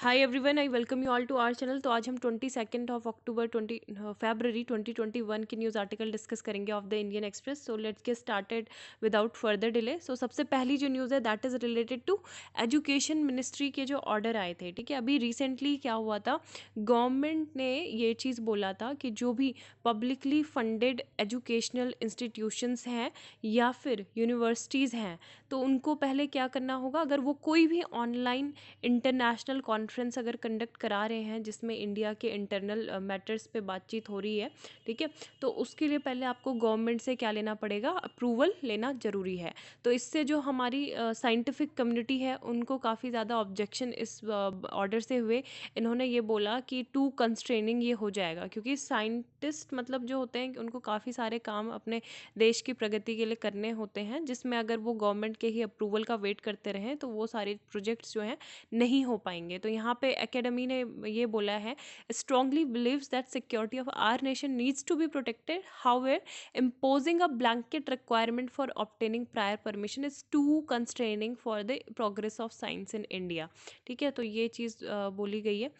Hi everyone, I welcome you all to our channel. तो आज हम 22 ऑफ अक्टूबर 2021 की न्यूज़ आर्टिकल डिस्कस करेंगे of the Indian Express. So let's get started without further delay. So सबसे पहली जो news है that is related to education ministry के जो ऑर्डर आए थे। ठीक है, अभी रिसेंटली क्या हुआ था, गवर्नमेंट ने ये चीज़ बोला था कि जो भी पब्लिकली फंडेड एजुकेशनल इंस्टीट्यूशंस हैं या फिर यूनिवर्सिटीज़ हैं, तो उनको पहले क्या करना होगा, अगर वो कोई भी ऑनलाइन इंटरनेशनल कॉन्फ्रेंस अगर कंडक्ट करा रहे हैं जिसमें इंडिया के इंटरनल मैटर्स पे बातचीत हो रही है, ठीक है, तो उसके लिए पहले आपको गवर्नमेंट से क्या लेना पड़ेगा, अप्रूवल लेना ज़रूरी है। तो इससे जो हमारी साइंटिफिक कम्युनिटी है उनको काफ़ी ज़्यादा ऑब्जेक्शन इस ऑर्डर से हुए। इन्होंने ये बोला कि टू कंस्ट्रेनिंग ये हो जाएगा, क्योंकि साइंटिस्ट मतलब जो होते हैं उनको काफ़ी सारे काम अपने देश की प्रगति के लिए करने होते हैं, जिसमें अगर वो गवर्नमेंट के ही अप्रूवल का वेट करते रहें तो वो सारे प्रोजेक्ट्स जो हैं नहीं हो पाएंगे। तो यहाँ पे एकेडमी ने ये बोला है, strongly believes that security of our nation needs to be protected, however imposing a blanket requirement for obtaining prior permission is too constraining for the progress of science in India। ठीक है, तो ये चीज़ बोली गई है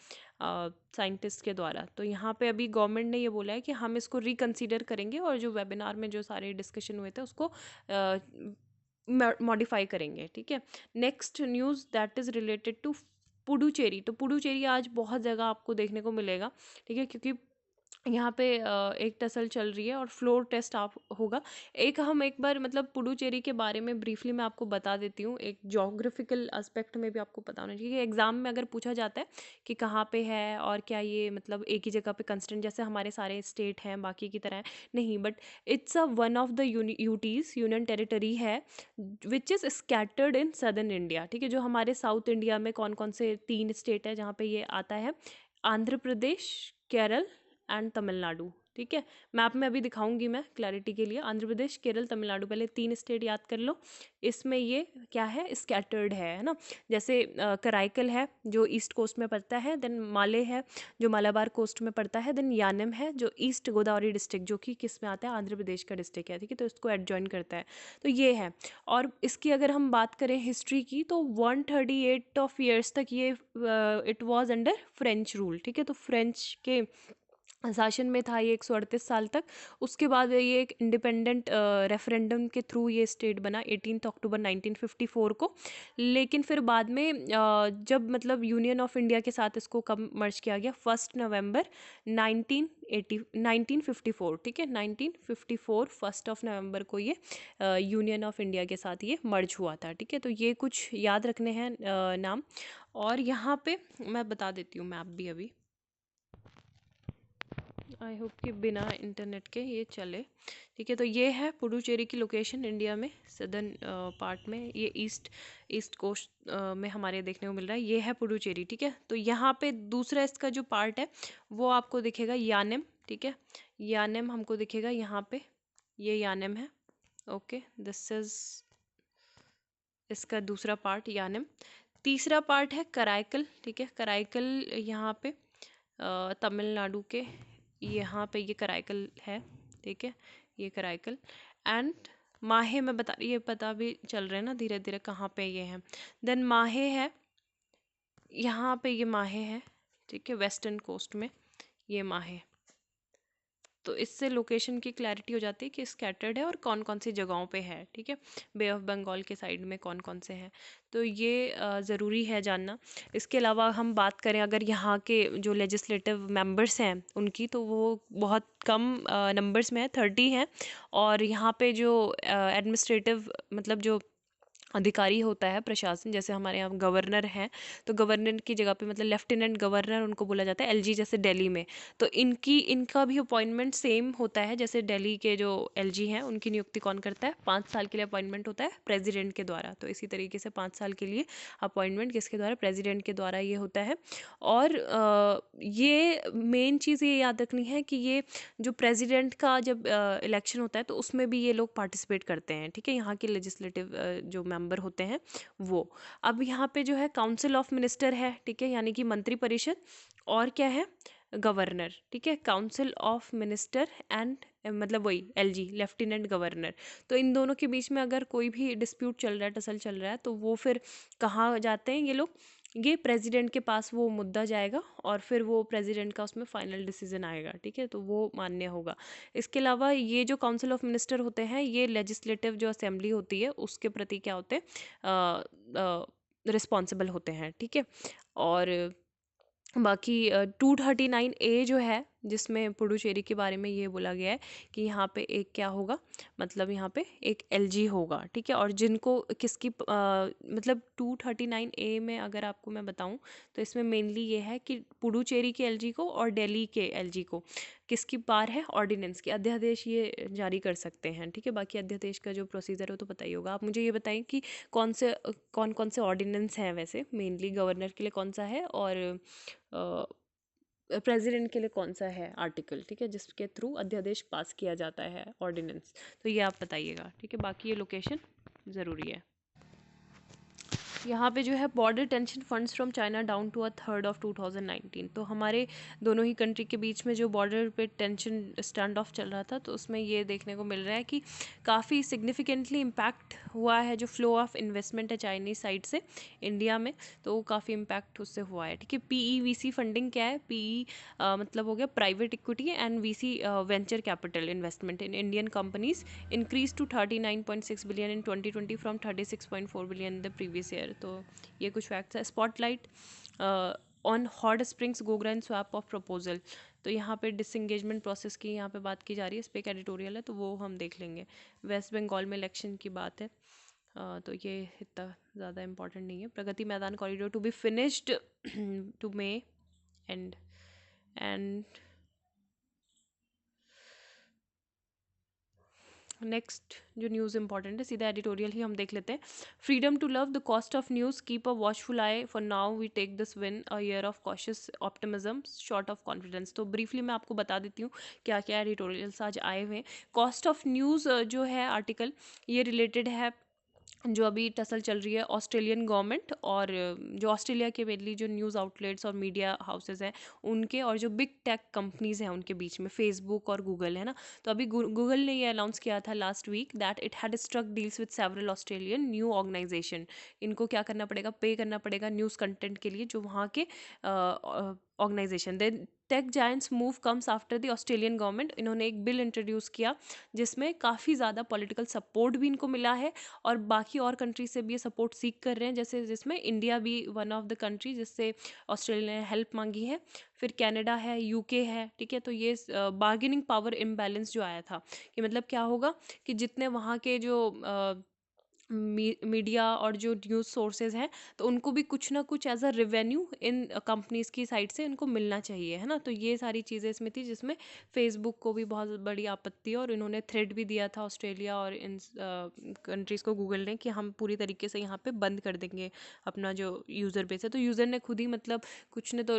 साइंटिस्ट के द्वारा। तो यहाँ पे अभी गवर्नमेंट ने ये बोला है कि हम इसको रिकंसीडर करेंगे और जो वेबिनार में जो सारे डिस्कशन हुए थे उसको मॉडिफाई करेंगे। ठीक है, next news that is related to Puducherry. तो पुडुचेरी आज बहुत जगह आपको देखने को मिलेगा, ठीक है, क्योंकि यहाँ पे एक टसल चल रही है और फ्लोर टेस्ट आप होगा। हम एक बार मतलब पुडुचेरी के बारे में ब्रीफली मैं आपको बता देती हूँ, एक जोग्राफिकल एस्पेक्ट में भी आपको पता होना चाहिए। एग्जाम में अगर पूछा जाता है कि कहाँ पे है और क्या ये मतलब एक ही जगह पे कंस्टेंट जैसे हमारे सारे स्टेट हैं बाकी की तरह है, नहीं, but it's a one of the UTs union territory है which is scattered in southern India. ठीक है, जो हमारे साउथ इंडिया में कौन कौन से 3 स्टेट है जहाँ पे ये आता है, आंध्र प्रदेश, केरल एंड तमिलनाडु। ठीक है, मैप में अभी दिखाऊंगी मैं क्लैरिटी के लिए। आंध्र प्रदेश, केरल, तमिलनाडु, पहले 3 स्टेट याद कर लो। इसमें ये क्या है, स्कैटर्ड है ना। जैसे कराईकल है जो ईस्ट कोस्ट में पड़ता है, देन माले है जो मालाबार कोस्ट में पड़ता है, देन यानम है जो ईस्ट गोदावरी डिस्ट्रिक्ट जो कि किस में आता है, आंध्र प्रदेश का डिस्ट्रिक्ट है। ठीक है, तो इसको एडजॉइन करता है। तो ये है, और इसकी अगर हम बात करें हिस्ट्री की तो 138 ऑफ ईयर्स तक ये it was under French rule. ठीक है, तो फ्रेंच के शासन में था ये 138 साल तक। उसके बाद ये एक इंडिपेंडेंट रेफरेंडम के थ्रू ये स्टेट बना 18 अक्टूबर 1954 को। लेकिन फिर बाद में जब मतलब यूनियन ऑफ इंडिया के साथ इसको कब मर्ज किया गया, 1 नवंबर 1954। ठीक है, 1954 1 नवंबर को ये यूनियन ऑफ इंडिया के साथ ये मर्ज हुआ था। ठीक है, तो ये कुछ याद रखने हैं नाम। और यहाँ पे मैं बता देती हूँ मैप भी अभी, आई होप कि बिना इंटरनेट के ये चले। ठीक है, तो ये है पुडुचेरी की लोकेशन इंडिया में सदर्न पार्ट में, ये ईस्ट कोस्ट में हमारे देखने को मिल रहा है। ये है पुडुचेरी। ठीक है, तो यहाँ पे दूसरा इसका जो पार्ट है वो आपको दिखेगा यानेम। ठीक है, यानेम हमको दिखेगा यहाँ पे, ये यानेम है। ओके, दिस इज इसका दूसरा पार्ट यानेम। तीसरा पार्ट है कराईकल। ठीक है, कराईकल यहाँ पे तमिलनाडु के यहाँ पे ये कराईकल है। ठीक है, ये कराईकल एंड माहे में बता, ये पता भी चल रहे हैं ना धीरे धीरे कहाँ पे ये है। देन माहे है, यहाँ पे ये माहे है। ठीक है, वेस्टर्न कोस्ट में ये माहे। तो इससे लोकेशन की क्लैरिटी हो जाती है कि स्कैटर्ड है और कौन कौन सी जगहों पे है। ठीक है, बे ऑफ बंगाल के साइड में कौन कौन से हैं, तो ये ज़रूरी है जानना। इसके अलावा हम बात करें अगर यहाँ के जो लेजिस्लेटिव मेंबर्स हैं उनकी, तो वो बहुत कम नंबर्स में है, 30 हैं। और यहाँ पे जो एडमिनिस्ट्रेटिव मतलब जो अधिकारी होता है प्रशासन, जैसे हमारे यहाँ गवर्नर हैं, तो गवर्नर की जगह पे मतलब लेफ्टिनेंट गवर्नर उनको बोला जाता है, एलजी जैसे दिल्ली में। तो इनका भी अपॉइंटमेंट सेम होता है जैसे दिल्ली के जो एलजी हैं उनकी नियुक्ति कौन करता है, 5 साल के लिए अपॉइंटमेंट होता है प्रेसिडेंट के द्वारा। तो इसी तरीके से 5 साल के लिए अपॉइंटमेंट किसके द्वारा, प्रेसिडेंट के द्वारा ये होता है। और ये मेन चीज़ ये याद रखनी है कि ये जो प्रेसिडेंट का जब इलेक्शन होता है तो उसमें भी ये लोग पार्टिसिपेट करते हैं। ठीक है, यहाँ के लेजिस्लेटिव जो मेंबर होते हैं वो। अब यहाँ पे जो है काउंसिल ऑफ मिनिस्टर है। ठीक है, यानी कि मंत्री परिषद, और क्या है, गवर्नर। ठीक है, काउंसिल ऑफ मिनिस्टर एंड मतलब वही एलजी, लेफ्टिनेंट गवर्नर। तो इन दोनों के बीच में अगर कोई भी डिस्प्यूट चल रहा है, टसल चल रहा है, तो वो फिर कहाँ जाते हैं ये लोग? ये प्रेसिडेंट के पास वो मुद्दा जाएगा और फिर वो प्रेसिडेंट का उसमें फाइनल डिसीजन आएगा, ठीक है, तो वो मान्य होगा। इसके अलावा ये जो काउंसिल ऑफ मिनिस्टर होते हैं, ये लेजिस्लेटिव जो असेंबली होती है उसके प्रति क्या होते हैं, रिस्पॉन्सिबल होते हैं, ठीक है। और बाकी 239A जो है, जिसमें पुडुचेरी के बारे में ये बोला गया है कि यहाँ पे एक क्या होगा, मतलब यहाँ पे एक एलजी होगा, ठीक है। और जिनको किसकी मतलब 239A में अगर आपको मैं बताऊँ तो इसमें मेनली ये है कि पुडुचेरी के एलजी को और दिल्ली के एलजी को किसकी पार है, ऑर्डिनेंस की, अध्यादेश ये जारी कर सकते हैं, ठीक है। बाकी अध्यादेश का जो प्रोसीजर है वो तो पता ही होगा। आप मुझे ये बताएं कि कौन कौन से ऑर्डिनेंस हैं वैसे, मेनली गवर्नर के लिए कौन सा है और प्रेसिडेंट के लिए कौन सा है आर्टिकल, ठीक है, जिसके थ्रू अध्यादेश पास किया जाता है, ऑर्डिनेंस। तो ये आप बताइएगा, ठीक है। बाकी ये लोकेशन ज़रूरी है। यहाँ पे जो है border tension funds from China down to 1/3 of 2019। तो हमारे दोनों ही कंट्री के बीच में जो बॉर्डर पे टेंशन स्टैंड ऑफ चल रहा था, तो उसमें ये देखने को मिल रहा है कि काफ़ी सिग्निफिकेंटली इम्पैक्ट हुआ है जो फ्लो ऑफ इन्वेस्टमेंट है चाइनीज़ साइड से इंडिया में, तो काफ़ी इम्पैक्ट उससे हुआ है, ठीक है। PEVC फंडिंग क्या है? मतलब हो गया private equity, and VC venture capital investment in Indian companies increase to 39.6 billion in 2020 from 36.4 billion in the previous year. तो ये कुछ फैक्ट्स है। Spotlight on hot springs Gogra and swap of proposal. तो यहाँ पे डिसंगेजमेंट प्रोसेस की यहाँ पे बात की जा रही है, इस पर एक एडिटोरियल है, तो वो हम देख लेंगे। वेस्ट बंगाल में इलेक्शन की बात है, तो ये इतना ज़्यादा इम्पोर्टेंट नहीं है। Pragati Maidan corridor to be finished to May and next जो न्यूज़ इंपॉर्टेंट है, सीधा एडिटोरियल ही हम देख लेते हैं। Freedom to love the cost of news, keep a watchful eye, for now we take this win, a year of cautious optimism, short of confidence. तो briefly मैं आपको बता देती हूँ क्या क्या एडिटोरियल्स आज आए हुए हैं। कॉस्ट ऑफ न्यूज़ जो है आर्टिकल, ये रिलेटेड है जो अभी टसल चल रही है ऑस्ट्रेलियन गवर्नमेंट और जो ऑस्ट्रेलिया के मेनली जो न्यूज़ आउटलेट्स और मीडिया हाउसेस हैं उनके, और जो बिग टेक कंपनीज़ हैं उनके बीच में, फेसबुक और गूगल है ना। तो अभी गूगल ने ये अनाउंस किया था last week that it had struck deals with several Australian new organisation. इनको क्या करना पड़ेगा, पे करना पड़ेगा न्यूज़ कंटेंट के लिए जो वहाँ के organisation. Then tech giants move comes after the Australian government. इन्होंने एक बिल इंट्रोड्यूस किया जिसमें काफ़ी ज़्यादा पॉलिटिकल सपोर्ट भी इनको मिला है और बाकी और कंट्री से भी ये सपोर्ट सीख कर रहे हैं, जैसे जिसमें इंडिया भी वन ऑफ द कंट्री जिससे ऑस्ट्रेलिया ने हेल्प मांगी है, फिर कनाडा है, यूके है, ठीक है। तो ये बार्गेनिंग पावर इम्बैलेंस जो आया था कि मतलब क्या होगा कि जितने वहाँ के जो मीडिया और जो न्यूज़ सोर्सेज हैं तो उनको भी कुछ ना कुछ as a revenue in companies की साइड से इनको मिलना चाहिए, है ना। तो ये सारी चीज़ें इसमें थी जिसमें फेसबुक को भी बहुत बड़ी आपत्ति है और इन्होंने थ्रेड भी दिया था ऑस्ट्रेलिया और इन कंट्रीज़ को, गूगल ने, कि हम पूरी तरीके से यहाँ पे बंद कर देंगे अपना जो यूज़र बेस है। तो यूज़र ने खुद ही मतलब कुछ ने तो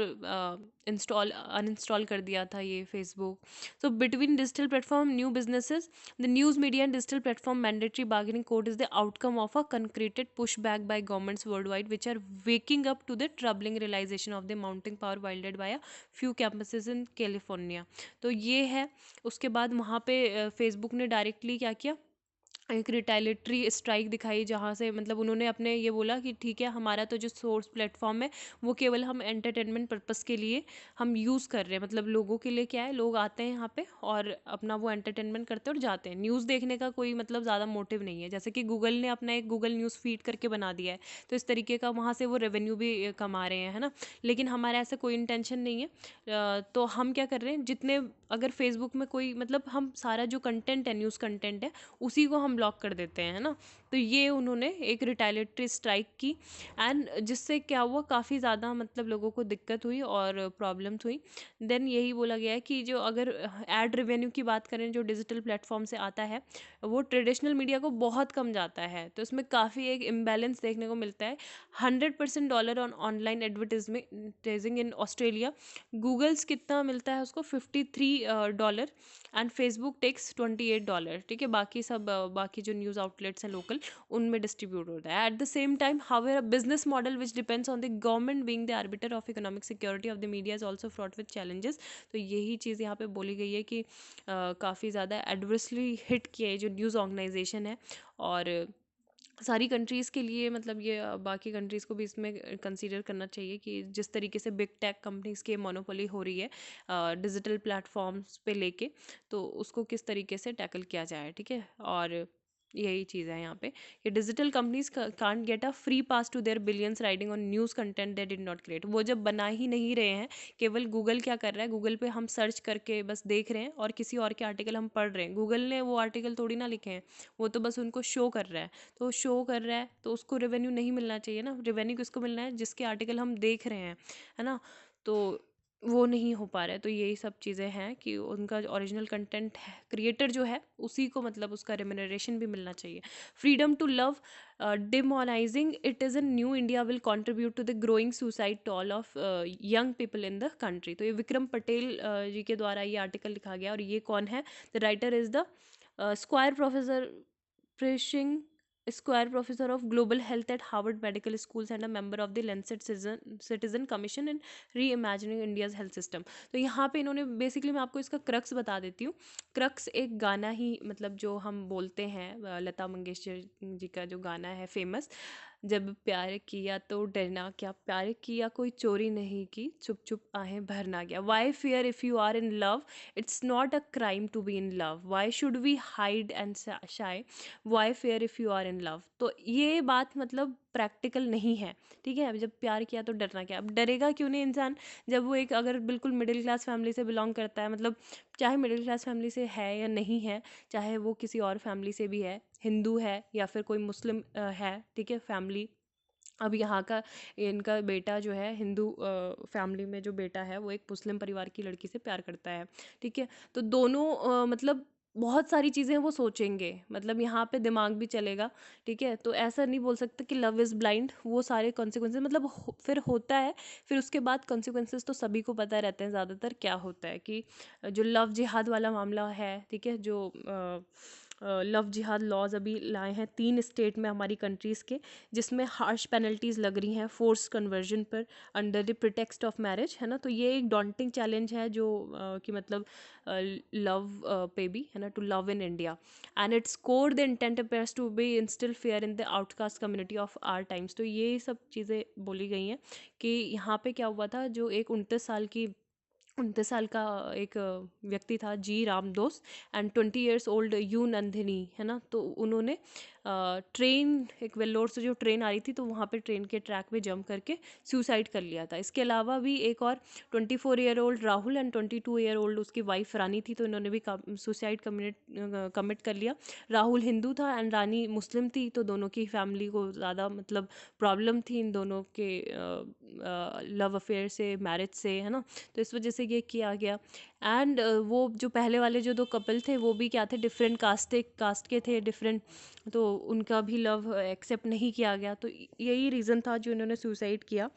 अनइंस्टॉल कर दिया था ये Facebook. So between digital platform new businesses, the news media and digital platform mandatory bargaining code is the outcome of a concreted pushback by governments worldwide which are waking up to the troubling realization of the mounting power wielded by a few campuses in California। तो ये है। उसके बाद वहाँ पे Facebook ने directly क्या किया, एक रिटेलिटरी स्ट्राइक दिखाई, जहाँ से मतलब उन्होंने अपने ये बोला कि ठीक है, हमारा तो जो सोर्स प्लेटफॉर्म है वो केवल हम एंटरटेनमेंट पर्पज़ के लिए हम यूज़ कर रहे हैं। मतलब लोगों के लिए क्या है, लोग आते हैं यहाँ पे और अपना वो एंटरटेनमेंट करते हैं और जाते हैं, न्यूज़ देखने का कोई मतलब ज़्यादा मोटिव नहीं है। जैसे कि गूगल ने अपना एक गूगल न्यूज़ फीड करके बना दिया है, तो इस तरीके का वहाँ से वो रेवेन्यू भी कमा रहे हैं, है ना। लेकिन हमारा ऐसा कोई इंटेंशन नहीं है। तो हम क्या कर रहे हैं, जितने अगर फेसबुक में कोई मतलब हम सारा जो कंटेंट है, न्यूज़ कंटेंट है, उसी को हम ब्लॉक कर देते हैं, है ना। तो ये उन्होंने एक रिटेलिटरी स्ट्राइक की एंड जिससे क्या हुआ, काफ़ी ज़्यादा मतलब लोगों को दिक्कत हुई और प्रॉब्लम्स हुई। देन यही बोला गया है कि जो अगर एड रेवेन्यू की बात करें जो डिजिटल प्लेटफॉर्म से आता है वो ट्रेडिशनल मीडिया को बहुत कम जाता है, तो इसमें काफ़ी एक इम्बैलेंस देखने को मिलता है। $100 on online advertising in Australia, Google's कितना मिलता है उसको $53 एंड फेसबुक टेक्स $28, ठीक है। बाकी सब बाकी जो न्यूज़ आउटलेट्स हैं लोकल उनमें डिस्ट्रीब्यूट होता है. At the same time however a business model which depends on the government being the arbiter of economic security of the media is also fraught with challenges. तो यही चीज़ यहाँ पे बोली गई है कि काफ़ी ज़्यादा एडवर्सली हिट किया है जो न्यूज़ ऑर्गेनाइजेशन है. और सारी कंट्रीज़ के लिए मतलब ये बाकी कंट्रीज़ को भी इसमें कंसीडर करना चाहिए कि जिस तरीके से बिग टेक कंपनीज़ की मोनोपोली हो रही है डिजिटल प्लेटफॉर्म्स पे लेके, तो उसको किस तरीके से टैकल किया जाए. ठीक है. और यही चीज़ है यहाँ पे कि digital companies can't get a free pass to their billions riding on news content they did not create. वो जब बना ही नहीं रहे हैं, केवल गूगल क्या कर रहा है, गूगल पे हम सर्च करके बस देख रहे हैं और किसी और के आर्टिकल हम पढ़ रहे हैं. गूगल ने वो आर्टिकल थोड़ी ना लिखे हैं, वो तो बस उनको शो कर रहा है. तो शो कर रहा है तो उसको रेवेन्यू नहीं मिलना चाहिए ना. रेवेन्यू किसको मिलना है, जिसके आर्टिकल हम देख रहे हैं, है ना. तो वो नहीं हो पा रहा है. तो यही सब चीज़ें हैं कि उनका ओरिजिनल कंटेंट है, क्रिएटर जो है उसी को मतलब उसका रेम्यूनरेशन भी मिलना चाहिए. Freedom to love demonising it is in new India will contribute to the growing suicide toll of young people in the country. तो ये विक्रम पटेल जी के द्वारा ये आर्टिकल लिखा गया. और ये कौन है, the writer is the square professor Prishing, Square Professor of Global Health at Harvard Medical Schools and a member of the Lancet Citizen Commission in Reimagining India's Health System. तो यहाँ पे इन्होंने बेसिकली, मैं आपको इसका क्रक्स बता देती हूँ. क्रक्स एक गाना ही मतलब जो हम बोलते हैं, लता मंगेशकर जी का जो गाना है फेमस, जब प्यार किया तो डरना क्या, प्यार किया कोई चोरी नहीं की, चुप चुप आहें भरना गया. Why fear if you are in love, it's not a crime to be in love. Why should we hide and shy, why fear if you are in love. तो ये बात मतलब प्रैक्टिकल नहीं है. ठीक है. अब जब प्यार किया तो डरना क्या. अब डरेगा क्यों नहीं इंसान, जब वो एक अगर बिल्कुल मिडिल क्लास फैमिली से बिलोंग करता है, मतलब चाहे मिडिल क्लास फैमिली से है या नहीं है, चाहे वो किसी और फैमिली से भी है, हिंदू है या फिर कोई मुस्लिम है. ठीक है. फैमिली, अब यहाँ का इनका बेटा जो है हिंदू फैमिली में जो बेटा है वो एक मुस्लिम परिवार की लड़की से प्यार करता है. ठीक है. तो दोनों मतलब बहुत सारी चीज़ें वो सोचेंगे, मतलब यहाँ पे दिमाग भी चलेगा. ठीक है. तो ऐसा नहीं बोल सकते कि लव इज़ ब्लाइंड. वो सारे कॉन्सिक्वेंसेज मतलब फिर होता है, फिर उसके बाद कॉन्सिक्वेंसेज तो सभी को पता रहते हैं ज़्यादातर क्या होता है. कि जो लव जिहाद वाला मामला है, ठीक है, जो लव जिहाद लॉज अभी लाए हैं 3 स्टेट में हमारी कंट्रीज़ के, जिसमें हार्श पेनल्टीज़ लग रही हैं फोर्स कन्वर्जन पर under the pretext of marriage, है ना. तो ये एक डॉन्टिंग चैलेंज है जो कि मतलब लव पे भी, है ना, to love in India. And its core the intent appears to be instil fear in the outcast community of our times. तो ये सब चीज़ें बोली गई हैं कि यहाँ पे क्या हुआ था, जो एक 29 साल का एक व्यक्ति था, G Ramdoss, and 20 years old U Nandini, है ना. तो उन्होंने ट्रेन, एक वेल्लोर से जो ट्रेन आ रही थी, तो वहाँ पे ट्रेन के ट्रैक पे जंप करके सुसाइड कर लिया था. इसके अलावा भी एक और 24 year old Rahul and 22 year old उसकी वाइफ रानी थी, तो इन्होंने भी सुसाइड कमिट कर लिया. राहुल हिंदू था एंड रानी मुस्लिम थी, तो दोनों की फैमिली को ज़्यादा मतलब प्रॉब्लम थी इन दोनों के लव अफेयर से, मैरिज से, है ना. तो इस वजह से ये किया गया. एंड वो जो पहले वाले जो 2 कपल थे वो भी क्या थे, डिफरेंट कास्ट के थे, डिफरेंट. तो उनका भी लव एक्सेप्ट नहीं किया गया. तो यही रीज़न था जो इन्होंने सुसाइड किया.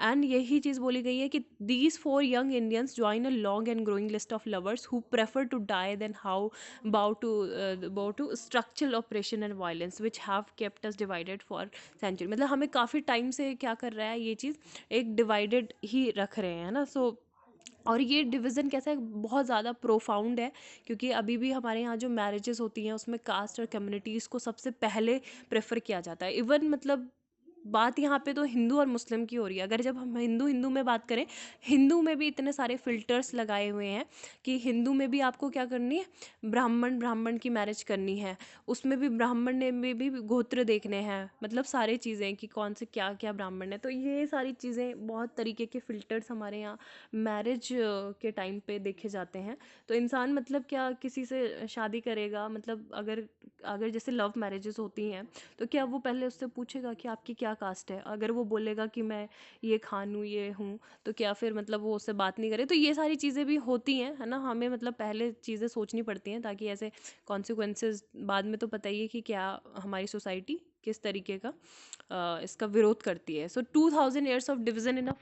एंड यही चीज़ बोली गई है कि these 4 young Indians join a long and growing list of lovers who prefer to die than how about to structural oppression and violence which have kept us divided for century. मतलब हमें काफ़ी time से क्या कर रहा है ये चीज़, एक डिवाइडेड ही रख रहे हैं ना. सो और ये डिवीज़न कैसा है, बहुत ज़्यादा प्रोफाउंड है. क्योंकि अभी भी हमारे यहाँ जो मैरिजेस होती हैं उसमें कास्ट और कम्युनिटीज़ को सबसे पहले प्रेफर किया जाता है. इवन मतलब बात यहाँ पे तो हिंदू और मुस्लिम की हो रही है. अगर जब हम हिंदू हिंदू में बात करें, हिंदू में भी इतने सारे फिल्टर्स लगाए हुए हैं कि हिंदू में भी आपको क्या करनी है, ब्राह्मण ब्राह्मण की मैरिज करनी है, उसमें भी ब्राह्मण में भी गोत्र देखने हैं, मतलब सारी चीज़ें कि कौन से क्या क्या ब्राह्मण है. तो ये सारी चीज़ें, बहुत तरीके के फिल्टर्स हमारे यहाँ मैरिज के टाइम पे देखे जाते हैं. तो इंसान मतलब क्या किसी से शादी करेगा, मतलब अगर अगर जैसे लव मैरिजेस होती हैं, तो क्या वो पहले उससे पूछेगा कि आपकी क्या कास्ट है. अगर वो बोलेगा कि मैं ये खान हूँ, ये हूँ, तो क्या फिर मतलब वो उससे बात नहीं करे. तो ये सारी चीज़ें भी होती हैं, है ना. हमें मतलब पहले चीज़ें सोचनी पड़ती हैं ताकि ऐसे कॉन्सिक्वेंसेस बाद में, तो पता ही है कि क्या हमारी सोसाइटी किस तरीके का इसका विरोध करती है. सो 2000 years of division in a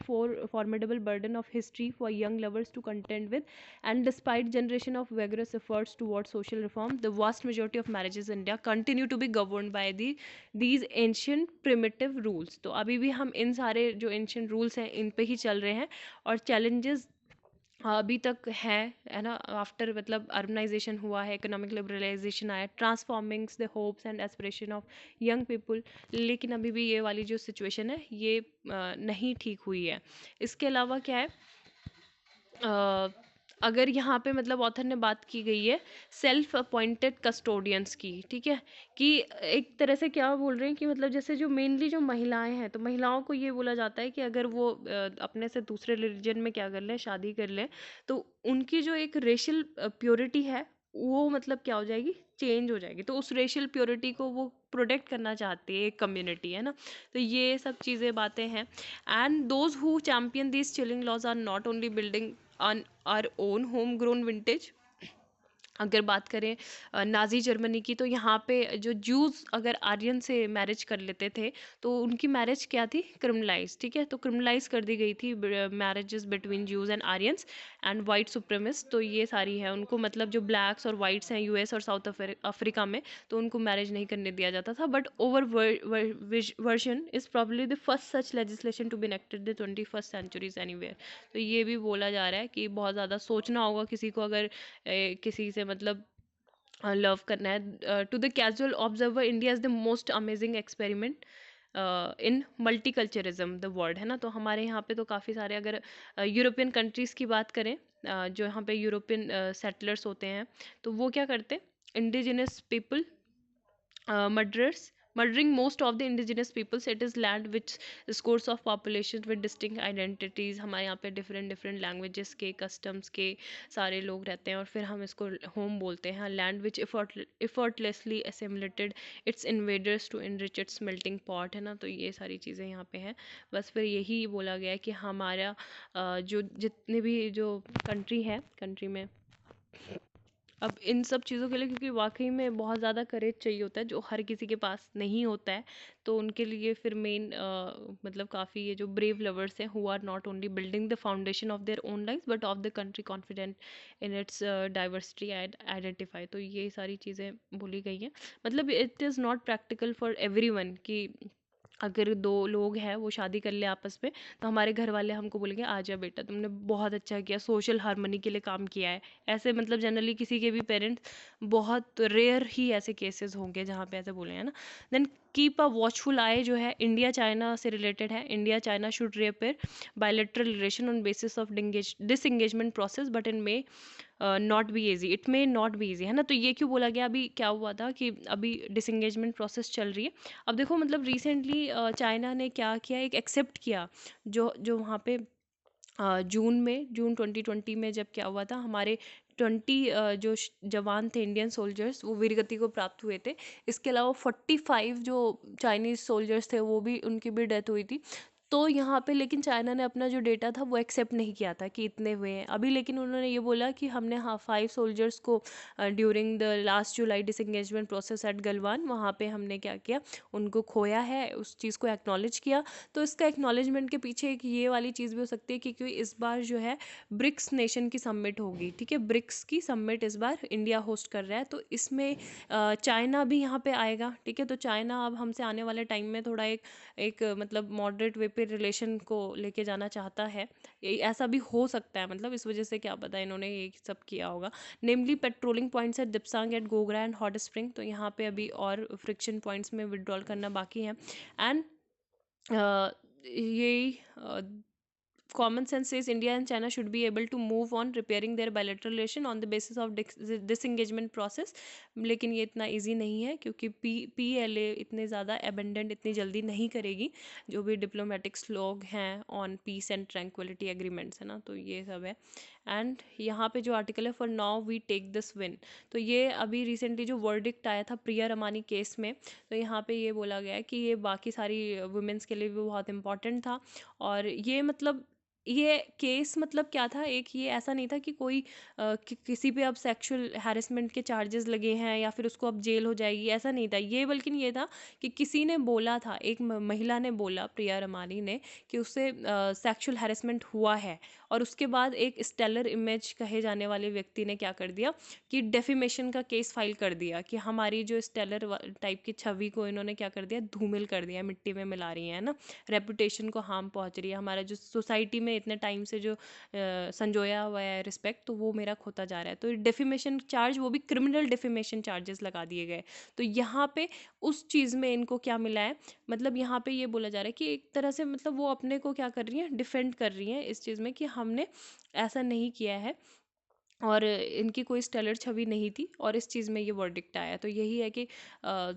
formidable burden of history for young lovers to contend with, and despite generation of vigorous efforts towards social reform, the vast majority of marriages in India continue to be governed by these ancient primitive rules. तो अभी भी हम इन सारे जो ancient rules हैं इन पे ही चल रहे हैं, और challenges अभी तक है ना. आफ्टर मतलब अर्बनाइजेशन हुआ है, इकोनॉमिक लिबरलाइजेशन आया, transforming the hopes and aspiration of young people, लेकिन अभी भी ये वाली जो सिचुएशन है ये नहीं ठीक हुई है. इसके अलावा क्या है, अगर यहाँ पे मतलब ऑथर ने बात की गई है सेल्फ अपॉइंटेड कस्टोडियंस की, ठीक है, कि एक तरह से क्या बोल रहे हैं कि मतलब जैसे जो मेनली जो महिलाएं हैं, तो महिलाओं को ये बोला जाता है कि अगर वो अपने से दूसरे रिलीजन में क्या कर लें, शादी कर लें, तो उनकी जो एक रेशियल प्योरिटी है वो मतलब क्या हो जाएगी, चेंज हो जाएगी. तो उस रेशियल प्योरिटी को वो प्रोटेक्ट करना चाहती है एक कम्युनिटी, है ना. तो ये सब चीज़ें बातें हैं. And those who champion these chilling laws are not only building on our own homegrown vintage. अगर बात करें नाज़ी जर्मनी की, तो यहाँ पे जो ज्यूज़ अगर आर्यन से मैरिज कर लेते थे तो उनकी मैरिज क्या थी, क्रिमिनलाइज, ठीक है. तो क्रिमिनलाइज कर दी गई थी marriages between Jews and Aryans and white supremacist. तो ये सारी है उनको, मतलब जो ब्लैक्स और वाइट्स हैं यूएस और साउथ अफ्रीका में, तो उनको मैरिज नहीं करने दिया जाता था. But over version is probably the first such legislation to be enacted the 21st centuries anywhere. तो ये भी बोला जा रहा है कि बहुत ज़्यादा सोचना होगा किसी को अगर किसी से मतलब लव करना है. To the casual observer India is the most amazing experiment in multiculturalism the world, है ना. तो हमारे यहाँ पे तो काफ़ी सारे, अगर यूरोपियन कंट्रीज़ की बात करें, जो यहाँ पे यूरोपियन सेटलर्स होते हैं, तो वो क्या करते हैं, indigenous people murdering most of the indigenous peoples. It is land which scores of population with distinct identities. हमारे यहाँ पे different languages के, customs के सारे लोग रहते हैं, और फिर हम इसको home बोलते हैं. land which effortlessly assimilated its invaders to enrich its melting pot, है ना. तो ये सारी चीज़ें यहाँ पे हैं. बस फिर यही बोला गया है कि हमारा जो जितने भी जो कंट्री में अब इन सब चीज़ों के लिए, क्योंकि वाकई में बहुत ज़्यादा करेज चाहिए होता है जो हर किसी के पास नहीं होता है, तो उनके लिए फिर मेन मतलब काफ़ी ये जो ब्रेव लवर्स हैं who are not only building the foundation of their own life but of the country confident in its diversity and identify. तो ये सारी चीज़ें बोली गई हैं. मतलब it is not practical for everyone कि अगर दो लोग हैं वो शादी कर ले आपस में, तो हमारे घर वाले हमको बोलेंगे आ जा बेटा, तुमने बहुत अच्छा किया, सोशल हार्मनी के लिए काम किया है. ऐसे मतलब जनरली किसी के भी पेरेंट्स, बहुत रेयर ही ऐसे केसेस होंगे जहाँ पे ऐसे बोले, है ना. देन कीप अ वॉचफुल आई जो है, इंडिया चाइना से रिलेटेड है. India China should repair bilateral relation on basis of disengagement process but in may not be easy. It may not be easy, है ना. तो ये क्यों बोला गया, अभी क्या हुआ था कि अभी डिसएंगेजमेंट प्रोसेस चल रही है. अब देखो मतलब रिसेंटली चाइना ने क्या किया, एक एक्सेप्ट किया जो जो वहाँ पे जून 2020 में जब क्या हुआ था, हमारे 20 जो जवान थे इंडियन सोल्जर्स वो वीरगति को प्राप्त हुए थे. इसके अलावा 45 जो चाइनीज़ सोल्जर्स थे वो भी, उनकी भी डेथ हुई थी. तो यहाँ पे लेकिन चाइना ने अपना जो डेटा था वो एक्सेप्ट नहीं किया था कि इतने हुए हैं अभी, लेकिन उन्होंने ये बोला कि हमने 5 सोल्जर्स को during the last July disengagement process at Galwan, वहाँ पे हमने क्या किया, उनको खोया है, उस चीज़ को एक्नॉलेज किया. तो इसका एक्नॉलेजमेंट के पीछे एक ये वाली चीज़ भी हो सकती है कि क्योंकि इस बार जो है ब्रिक्स नेशन की समिट होगी, ठीक है, ब्रिक्स की समिट इस बार इंडिया होस्ट कर रहा है. तो इसमें चाइना भी यहाँ पे आएगा, ठीक है. तो चाइना अब हमसे आने वाले टाइम में थोड़ा एक मतलब मॉडरेट वे पे रिलेशन को लेके जाना चाहता है. ऐसा भी हो सकता है, मतलब इस वजह से क्या पता इन्होंने ये सब किया होगा. Namely patrolling points at Depsang at Gogra and hot spring. तो यहाँ पे अभी और फ्रिक्शन पॉइंट्स में विड्रॉल करना बाकी है. एंड यही common sense says India and China should be able to move on repairing their bilateral relation on the basis of disengagement process. लेकिन ये इतना easy नहीं है क्योंकि PLA इतने ज़्यादा abandoned इतनी जल्दी नहीं करेगी. जो भी diplomatics लोग हैं on peace and tranquility agreements, है ना, तो ये सब है. एंड यहाँ पे जो आर्टिकल है for now we take this win, तो ये अभी रिसेंटली जो वर्डिक्ट आया था प्रिया रमानी केस में, तो यहाँ पे ये बोला गया है कि ये बाकी सारी वुमेंस के लिए भी बहुत इंपॉर्टेंट था. और ये मतलब ये केस मतलब क्या था, एक ये ऐसा नहीं था कि कोई किसी पे अब सेक्सुअल हैरेसमेंट के चार्जेस लगे हैं या फिर उसको अब जेल हो जाएगी, ऐसा नहीं था ये। बल्कि ये था कि किसी ने बोला था, एक महिला ने बोला, प्रिया रमानी ने, कि उससे सेक्सुअल हैरेसमेंट हुआ है। और उसके बाद एक स्टेलर इमेज कहे जाने वाले व्यक्ति ने क्या कर दिया कि डेफिमेशन का केस फाइल कर दिया कि हमारी जो स्टेलर टाइप की छवि को इन्होंने क्या कर दिया, धूमिल कर दिया, मिट्टी में मिला रही है ना, रेपुटेशन को हार्म पहुंच रही है, हमारा जो सोसाइटी में इतने टाइम से जो संजोया हुआ है रिस्पेक्ट, तो वो मेरा खोता जा रहा है। तो डेफिमेशन चार्ज, वो भी क्रिमिनल डेफिमेशन चार्जेस लगा दिए गए। तो यहाँ पे उस चीज़ में इनको क्या मिला है, मतलब यहाँ पे ये बोला जा रहा है कि एक तरह से मतलब वो अपने को क्या कर रही हैं, डिफेंड कर रही हैं इस चीज़ में कि हमने ऐसा नहीं किया है और इनकी कोई स्टेलर छवि नहीं थी, और इस चीज़ में ये वर्डिक्ट आया। तो यही है कि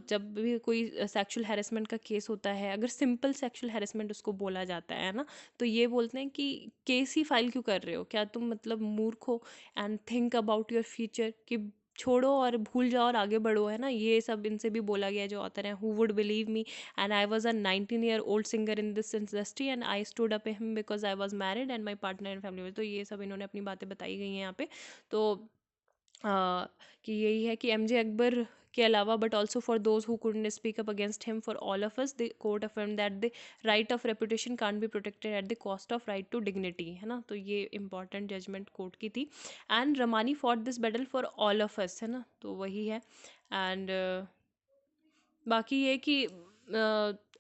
जब भी कोई सेक्सुअल हैरेसमेंट का केस होता है, अगर सिंपल सेक्सुअल हैरेसमेंट उसको बोला जाता है ना, तो ये बोलते हैं कि केस ही फाइल क्यों कर रहे हो, क्या तुम मतलब मूर्ख हो, and think about your future, कि छोड़ो और भूल जाओ और आगे बढ़ो, है ना। ये सब इनसे भी बोला गया है जो ऑथर हैं। Who would believe me, and I was a 19-year-old singer in this industry and I stood up him because I was married and my partner and family. तो ये सब इन्होंने अपनी बातें बताई गई हैं यहाँ पे। तो कि यही है कि एमजे अकबर के अलावा, but also for those who couldn't speak up against him, for all of us the court affirm that the right of reputation can't be protected at the cost of right to dignity, है ना। तो ये important judgment court की थी। And Ramani fought this battle for all of us, है ना, तो वही है। एंड बाकी ये कि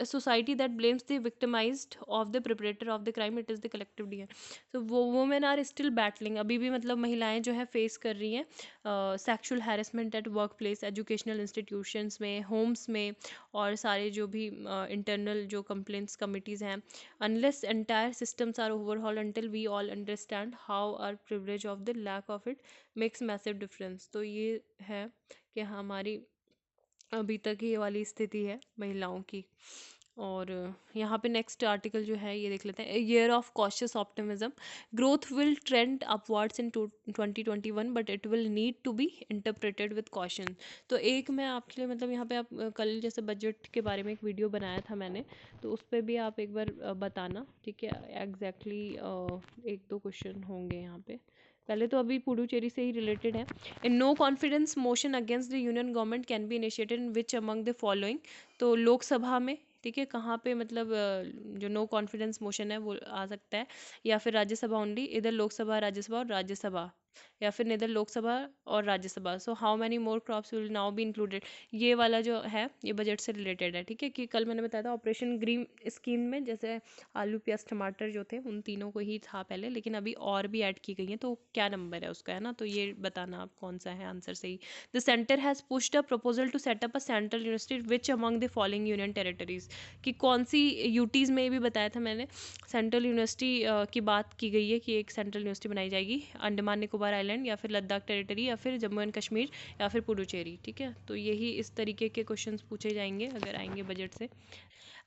society that blames the victimised of the प्रिपरेटर of the crime, it is the collective D. तो वो वुमेन आर स्टिल बैटलिंग, अभी भी मतलब महिलाएं जो है फेस कर रही हैं sexual harassment at work place, educational institutions में, होम्स में, और सारे जो भी इंटरनल जो कंप्लेंट्स कमिटीज़ हैं। Unless entire systems are overhaul until we all understand how our privilege of the lack of it makes massive difference. तो ये है कि हमारी अभी तक ये वाली स्थिति है महिलाओं की। और यहाँ पे नेक्स्ट आर्टिकल जो है ये देख लेते हैं। Year of cautious optimism, growth will trend upwards in 2021 but it will need to be interpreted with caution. तो एक मैं आपके लिए मतलब यहाँ पे आप कल जैसे बजट के बारे में एक वीडियो बनाया था मैंने, तो उस पर भी आप एक बार बताना, ठीक है। एग्जैक्टली एक दो क्वेश्चन होंगे यहाँ पे। पहले तो अभी पुडुचेरी से ही रिलेटेड है। In no confidence motion against the union government can be initiated in which among the following. तो लोकसभा में, ठीक है, कहाँ पे मतलब जो नो कॉन्फिडेंस मोशन है वो आ सकता है, या फिर राज्यसभा ओनली, इधर लोकसभा राज्यसभा और राज्यसभा, या फिर इधर लोकसभा और Rajya Sabha. So how many more crops will now be included. ये वाला जो है ये बजट से रिलेटेड है, ठीक है। कि कल मैंने बताया था ऑपरेशन ग्रीन स्कीम में जैसे आलू प्याज टमाटर जो थे उन तीनों को ही था पहले, लेकिन अभी और भी ऐड की गई है। तो क्या नंबर है उसका, है ना, तो ये बताना आप कौन सा है आंसर सही। The centre has pushed a proposal to set up a central university which among the following union territories. कि कौन सी यूटीज़ में भी बताया था मैंने, सेंट्रल यूनिवर्सिटी की बात की गई है कि एक सेंट्रल यूनिवर्सिटी बनाई जाएगी अंडमान निकोबार आइलैंड, या फिर लद्दाख टेरिटरी, या फिर जम्मू एंड कश्मीर, या फिर पुडुचेरी, ठीक है। तो यही इस तरीके के क्वेश्चंस पूछे जाएंगे अगर आएंगे बजट से।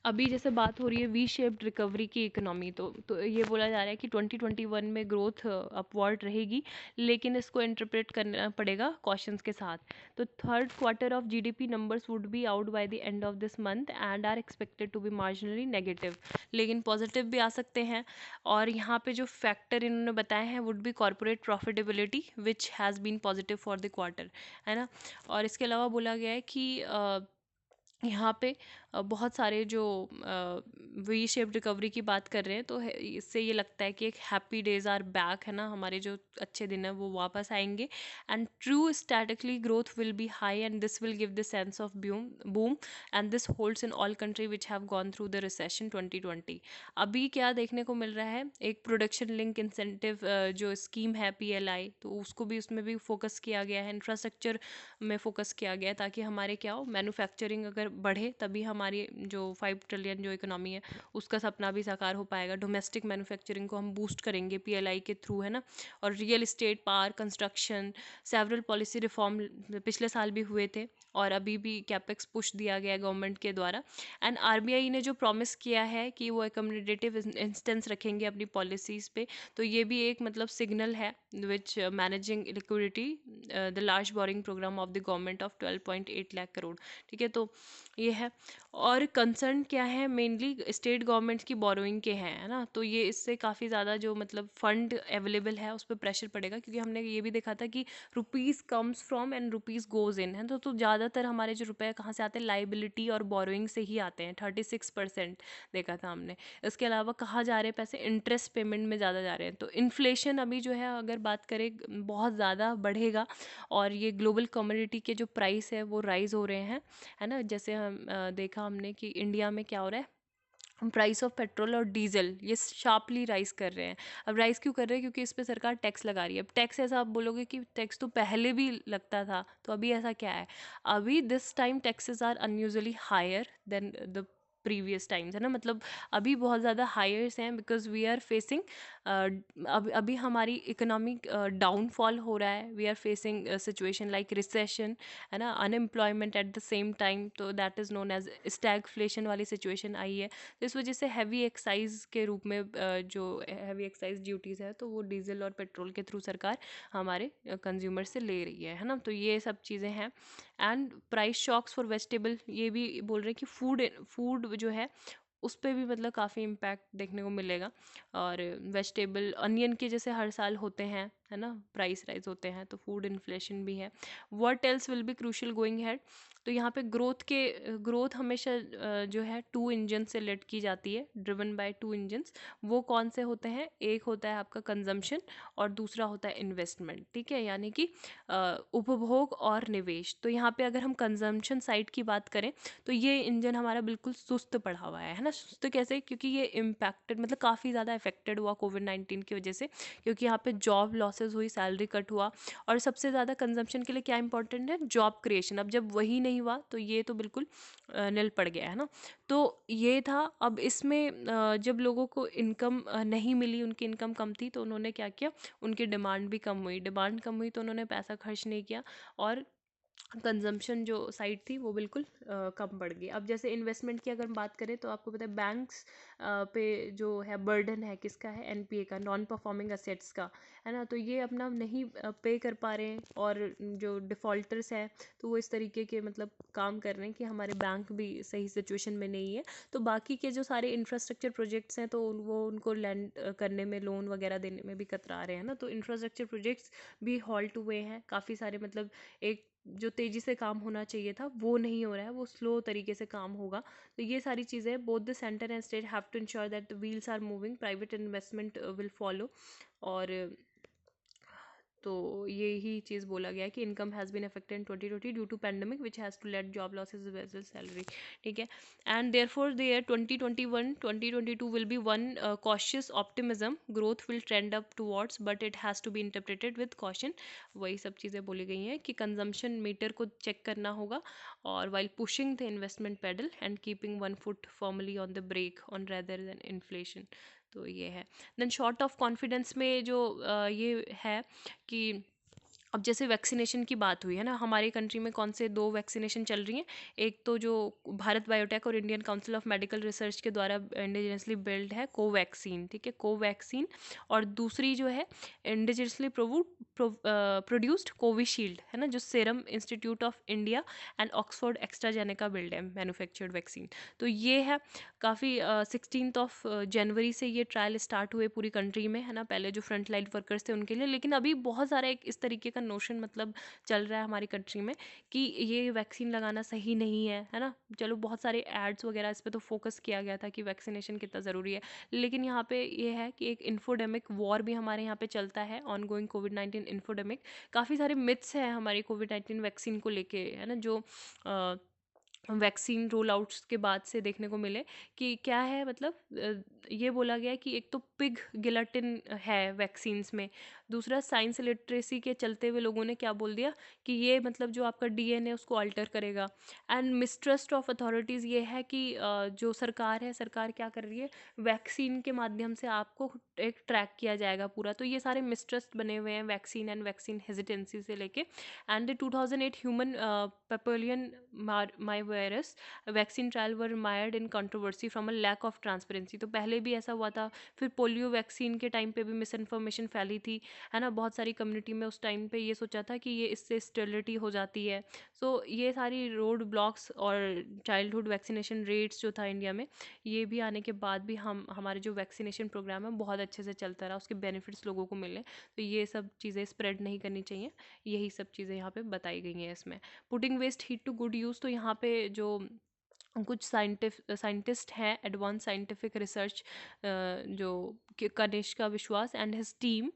अभी जैसे बात हो रही है वी शेप्ड रिकवरी की इकोनॉमी, तो ये बोला जा रहा है कि 2021 में ग्रोथ अपवर्ड रहेगी, लेकिन इसको इंटरप्रेट करना पड़ेगा कॉशंस के साथ। तो third quarter of GDP numbers would be out by the end of this month and are expected to be marginally negative, लेकिन पॉजिटिव भी आ सकते हैं। और यहाँ पे जो फैक्टर इन्होंने बताए हैं would be corporate profitability which has been positive for the quarter, है ना। और इसके अलावा बोला गया है कि यहाँ पे बहुत सारे जो वी शेप रिकवरी की बात कर रहे हैं, तो इससे ये लगता है कि एक हैप्पी डेज आर बैक, है ना, हमारे जो अच्छे दिन हैं वो वापस आएंगे। And true statically growth will be high and this will give the sense of boom and this holds in all country which have gone through the recession 2020। अभी क्या देखने को मिल रहा है, एक प्रोडक्शन लिंक इंसेंटिव जो स्कीम है PLI, तो उसको भी उसमें भी फोकस किया गया है, इंफ्रास्ट्रक्चर में फोकस किया गया है, ताकि हमारे क्या हो, मैन्युफैक्चरिंग अगर बढ़े तभी हमारी जो 5 ट्रिलियन जो इकोनॉमी है उसका सपना भी साकार हो पाएगा। डोमेस्टिक मैन्युफैक्चरिंग को हम बूस्ट करेंगे PLI के थ्रू, है ना। और real estate, power, construction, several policy reform पिछले साल भी हुए थे, और अभी भी कैपेक्स पुश दिया गया है गवर्नमेंट के द्वारा। एंड RBI ने जो प्रॉमिस किया है कि वो एकमोडेटिव इंस्टेंस रखेंगे अपनी पॉलिसीज़ पे, तो ये भी एक मतलब सिग्नल है which managing liquidity the large borrowing program of the government of 12.8 lakh crore, ठीक है। तो ये है। और कंसर्न क्या है, मेनली स्टेट गवर्नमेंट्स की बोरोइंग के हैं, है ना। तो ये इससे काफ़ी ज़्यादा जो मतलब फंड अवेलेबल है उस पर प्रेशर पड़ेगा, क्योंकि हमने ये भी देखा था कि rupees comes from and rupees goes in, है। तो ज़्यादातर हमारे जो रुपए कहाँ से आते हैं, लाइबिलिटी और बोरोइंग से ही आते हैं, 36% देखा था हमने। इसके अलावा कहाँ जा रहे हैं पैसे, इंटरेस्ट पेमेंट में ज़्यादा जा रहे हैं। तो इन्फ्लेशन अभी जो है अगर बात करें बहुत ज़्यादा बढ़ेगा, और ये ग्लोबल कमोडिटी के जो प्राइस है वो राइज हो रहे हैं, है ना। जैसे हम देखा हमने कि इंडिया में क्या हो रहा है, प्राइस ऑफ पेट्रोल और डीजल ये शार्पली राइज कर रहे हैं। अब राइज क्यों कर रहे हैं, क्योंकि इस पे सरकार टैक्स लगा रही है। अब टैक्स ऐसा आप बोलोगे कि टैक्स तो पहले भी लगता था, तो अभी ऐसा क्या है, अभी this time taxes are unusually higher than the previous times, है ना। मतलब अभी बहुत ज़्यादा हायर्स हैं, बिकॉज वी आर फेसिंग, अभी हमारी इकोनॉमिक डाउनफॉल हो रहा है, we are facing situation like recession, है ना, unemployment at the same time, तो that is known as stagflation वाली सिचुएशन आई है। तो इस वजह से हैवी एक्साइज के रूप में जो हैवी एक्साइज ड्यूटीज़ है, तो वो डीजल और पेट्रोल के थ्रू सरकार हमारे कंज्यूमर से ले रही है ना। तो ये सब चीज़ें हैं। And price shocks for vegetable, ये भी बोल रहे हैं कि फूड जो है उस पर भी मतलब काफ़ी इम्पैक्ट देखने को मिलेगा। और वेजिटेबल अनियन के जैसे हर साल होते हैं, है ना, प्राइस राइज होते हैं, तो फूड इन्फ्लेशन भी है। What else will be crucial going had, तो यहाँ पे ग्रोथ हमेशा जो है टू इंजन से लेड की जाती है, ड्रिवन बाय टू इंजन्स। वो कौन से होते हैं, एक होता है आपका कंजम्पशन और दूसरा होता है इन्वेस्टमेंट, ठीक है, यानी कि उपभोग और निवेश। तो यहाँ पे अगर हम कंजम्पशन साइड की बात करें, तो ये इंजन हमारा बिल्कुल सुस्त पड़ा हुआ है ना। सुस्त कैसे, क्योंकि ये इम्पैक्टेड, मतलब काफ़ी ज़्यादा इफेक्टेड हुआ कोविड-19 की वजह से, क्योंकि यहाँ पे जॉब लॉसेज हुई, सैलरी कट हुआ, और सबसे ज़्यादा कंजम्पशन के लिए क्या इंपॉर्टेंट है, जॉब क्रिएशन। अब जब वही नहीं हुआ तो ये तो बिल्कुल निल पड़ गया, है ना। तो ये था। अब इसमें जब लोगों को इनकम नहीं मिली, उनकी इनकम कम थी, तो उन्होंने क्या किया, उनकी डिमांड भी कम हुई, तो उन्होंने पैसा खर्च नहीं किया, और कंजम्पशन जो साइड थी वो बिल्कुल कम बढ़ गई। अब जैसे इन्वेस्टमेंट की अगर हम बात करें, तो आपको पता है बैंक्स पे जो है बर्डन है किसका है, एनपीए का, नॉन परफॉर्मिंग असेट्स का, है ना। तो ये अपना नहीं पे कर पा रहे हैं, और जो डिफ़ॉल्टर्स हैं तो वो इस तरीके के मतलब काम कर रहे हैं कि हमारे बैंक भी सही सिचुएशन में नहीं है। तो बाकी के जो सारे इंफ्रास्ट्रक्चर प्रोजेक्ट्स हैं, तो वो उनको लैंड करने में, लोन वगैरह देने में भी कतरा रहे हैं ना। तो इंफ्रास्ट्रक्चर प्रोजेक्ट्स भी हॉल्ट हुए हैं काफ़ी सारे, मतलब एक जो तेज़ी से काम होना चाहिए था वो नहीं हो रहा है, वो स्लो तरीके से काम होगा। तो ये सारी चीज़ें, both the centre and state have to ensure that the wheels are moving, private investment will follow. और तो यही चीज़ बोला गया है कि income has been affected in 2020 due to pandemic which has to let job losses as well salary, ठीक है। And therefore the year 2021-2022 will be one cautious optimism, growth will trend up towards but it has to be interpreted with caution. वही सब चीज़ें बोली गई हैं कि consumption metre को चेक करना होगा, और while pushing the investment pedal and keeping one foot formally on the brake on rather than inflation. तो ये है। देन शॉर्ट ऑफ कॉन्फिडेंस में जो ये है कि अब जैसे वैक्सीनेशन की बात हुई है ना, हमारे कंट्री में कौन से दो वैक्सीनेशन चल रही हैं, एक तो जो भारत बायोटेक और Indian council of medical research के द्वारा इंडिजिनसली बिल्ड है कोवैक्सीन, ठीक है, कोवैक्सीन। और दूसरी जो है इंडिजिनसली प्रोड्यूस्ड कोविशील्ड, है ना, जो serum institute of India and Oxford AstraZeneca build है मैन्युफैक्चर्ड वैक्सीन। तो ये है काफ़ी 16th ऑफ जनवरी से ये ट्रायल स्टार्ट हुए पूरी कंट्री में, है ना। पहले जो फ्रंट लाइन वर्कर्स थे उनके लिए, लेकिन अभी बहुत सारा एक इस तरीके का नोशन मतलब चल रहा है हमारी कंट्री में कि ये वैक्सीन लगाना सही नहीं है ना। चलो बहुत सारे एड्स वगैरह इस पर तो फोकस किया गया था कि वैक्सीनेशन कितना ज़रूरी है, लेकिन यहाँ पे ये है कि एक इन्फोडेमिक वॉर भी हमारे यहाँ पे चलता है, ऑन गोइंग कोविड-19 इन्फोडेमिक। काफ़ी सारे मिथ्स हैं हमारी कोविड-19 वैक्सीन को लेके, है ना, जो वैक्सीन रोल आउट्स के बाद से देखने को मिले कि क्या है, मतलब ये बोला गया है कि एक तो पिग गिलाटिन है वैक्सीन्स में, दूसरा साइंस लिटरेसी के चलते हुए लोगों ने क्या बोल दिया कि ये मतलब जो आपका डीएनए उसको अल्टर करेगा। एंड मिसट्रस्ट ऑफ अथॉरिटीज़ ये है कि जो सरकार है, सरकार क्या कर रही है, वैक्सीन के माध्यम से आपको एक ट्रैक किया जाएगा पूरा। तो ये सारे मिसट्रस्ट बने हुए हैं वैक्सीन एंड वैक्सीन हेजिटेंसी से लेके। And the 2008 human papilloma virus vaccine trial were mired in controversy from a lack of transparency. तो पहले भी ऐसा हुआ था, फिर पोलियो वैक्सीन के टाइम पे भी मिस इन्फॉर्मेशन फैली थी, है ना। बहुत सारी कम्युनिटी में उस टाइम पे ये सोचा था कि ये इससे स्टेरिलिटी हो जाती है। सो ये सारी रोड ब्लॉक्स और चाइल्डहुड वैक्सीनेशन रेट्स जो था इंडिया में, ये भी आने के बाद भी हमारे जो वैक्सीनेशन प्रोग्राम है बहुत अच्छे से चलता रहा, उसके बेनिफिट्स लोगों को मिले। तो ये सब चीज़ें स्प्रेड नहीं करनी चाहिए, यही सब चीज़ें यहाँ पे बताई गई हैं इसमें। Putting waste heat to good use, तो यहाँ पे जो कुछ साइंटिस्ट हैं, एडवांस साइंटिफिक रिसर्च जो कनिष्का विश्वास एंड हिज टीम,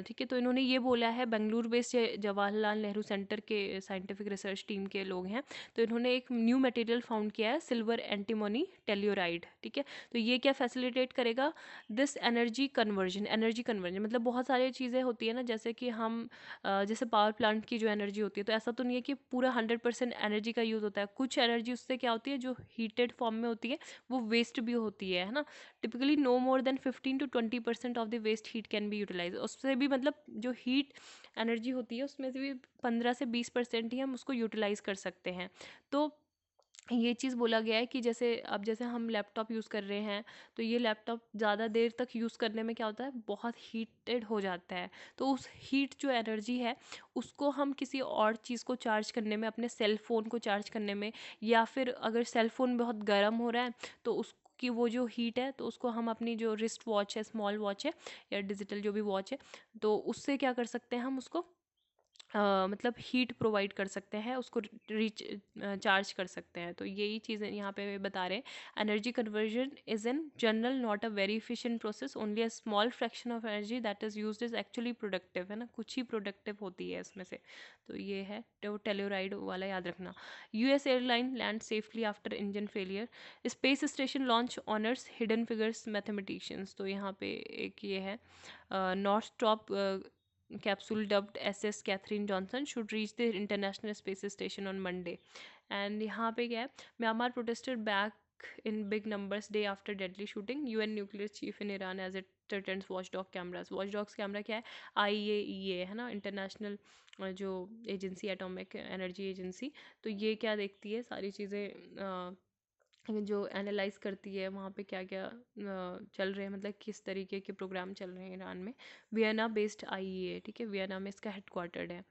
ठीक है, तो इन्होंने ये बोला है, बेंगलुरु बेस्ड जवाहरलाल नेहरू सेंटर के साइंटिफिक रिसर्च टीम के लोग हैं, तो इन्होंने एक न्यू मटेरियल फाउंड किया है, सिल्वर एंटीमोनी टेल्योराइड, ठीक है। तो ये क्या फैसिलिटेट करेगा, दिस एनर्जी कन्वर्जन मतलब बहुत सारी चीज़ें होती है ना, जैसे कि हम जैसे पावर प्लांट की जो एनर्जी होती है, तो ऐसा तो नहीं है कि पूरा 100% एनर्जी का यूज़ होता है, कुछ एनर्जी उससे क्या होती है जो हीटेड फॉर्म में होती है वो वेस्ट भी होती है ना। Typically no more than 15 to 20% of the waste heat can be utilise, उससे भी मतलब जो हीट एनर्जी होती है उसमें से भी 15 से 20% ही हम उसको यूटिलाइज कर सकते हैं। तो ये चीज़ बोला गया है कि जैसे अब जैसे हम लैपटॉप यूज़ कर रहे हैं, तो ये लैपटॉप ज़्यादा देर तक यूज़ करने में क्या होता है, बहुत हीटेड हो जाता है। तो उस हीट जो एनर्जी है उसको हम किसी और चीज़ को चार्ज करने में, अपने सेल फ़ोन को चार्ज करने में, या फिर अगर सेल फ़ोन बहुत गर्म हो रहा है तो उसकी वो जो हीट है तो उसको हम अपनी जो रिस्ट वॉच है, स्मॉल वॉच है या डिजिटल जो भी वॉच है, तो उससे क्या कर सकते हैं हम उसको मतलब हीट प्रोवाइड कर सकते हैं, उसको चार्ज कर सकते हैं। तो यही चीज़ें यहाँ पे बता रहे हैं। Energy conversion is in general not a very efficient process, only a small fraction of energy that is used is actually productive, है ना, कुछ ही प्रोडक्टिव होती है इसमें से। तो ये है तो टेल्योराइड वाला याद रखना। US airline land safely after engine failure, space station launch honours hidden figures mathematicians, तो यहाँ पे एक ये है, north top capsule dubbed SS Catherine Johnson should reach the International Space Station on Monday. And यहाँ पे क्या है, Myanmar protested back in big numbers day after deadly shooting. UN nuclear chief in Iran as it threatens watchdog cameras. Watchdogs camera क्या है, IAEA है ना, international जो agency, atomic energy agency, तो ये क्या देखती है, सारी चीज़ें जो एनालाइज करती है वहाँ पे क्या क्या चल रहे हैं, मतलब किस तरीके के प्रोग्राम चल रहे हैं ईरान में। वियना बेस्ड आईईए, ठीक है, वियना में इसका हेडक्वार्टर्ड है।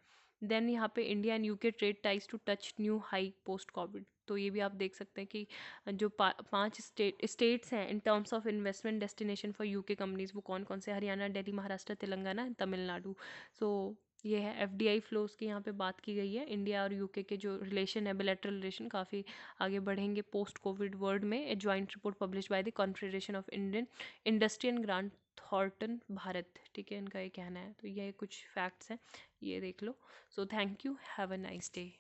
देन यहाँ पे India and UK trade ties to touch new high post COVID, तो ये भी आप देख सकते हैं कि जो 5 स्टेट्स हैं in terms of investment destination for UK companies, वो कौन कौन से, हरियाणा, दिल्ली, महाराष्ट्र, तेलंगाना, तमिलनाडु। सो ये है एफडीआई फ्लोज की यहाँ पे बात की गई है। इंडिया और यूके के जो रिलेशन है, बिलैटरल रिलेशन, काफ़ी आगे बढ़ेंगे पोस्ट कोविड वर्ल्ड में। A joint report publish by the Confederation of Indian Industry and Grant Thornton Bharat, ठीक है, इनका ये कहना है। तो ये कुछ फैक्ट्स हैं, ये देख लो। So thank you, have a nice day.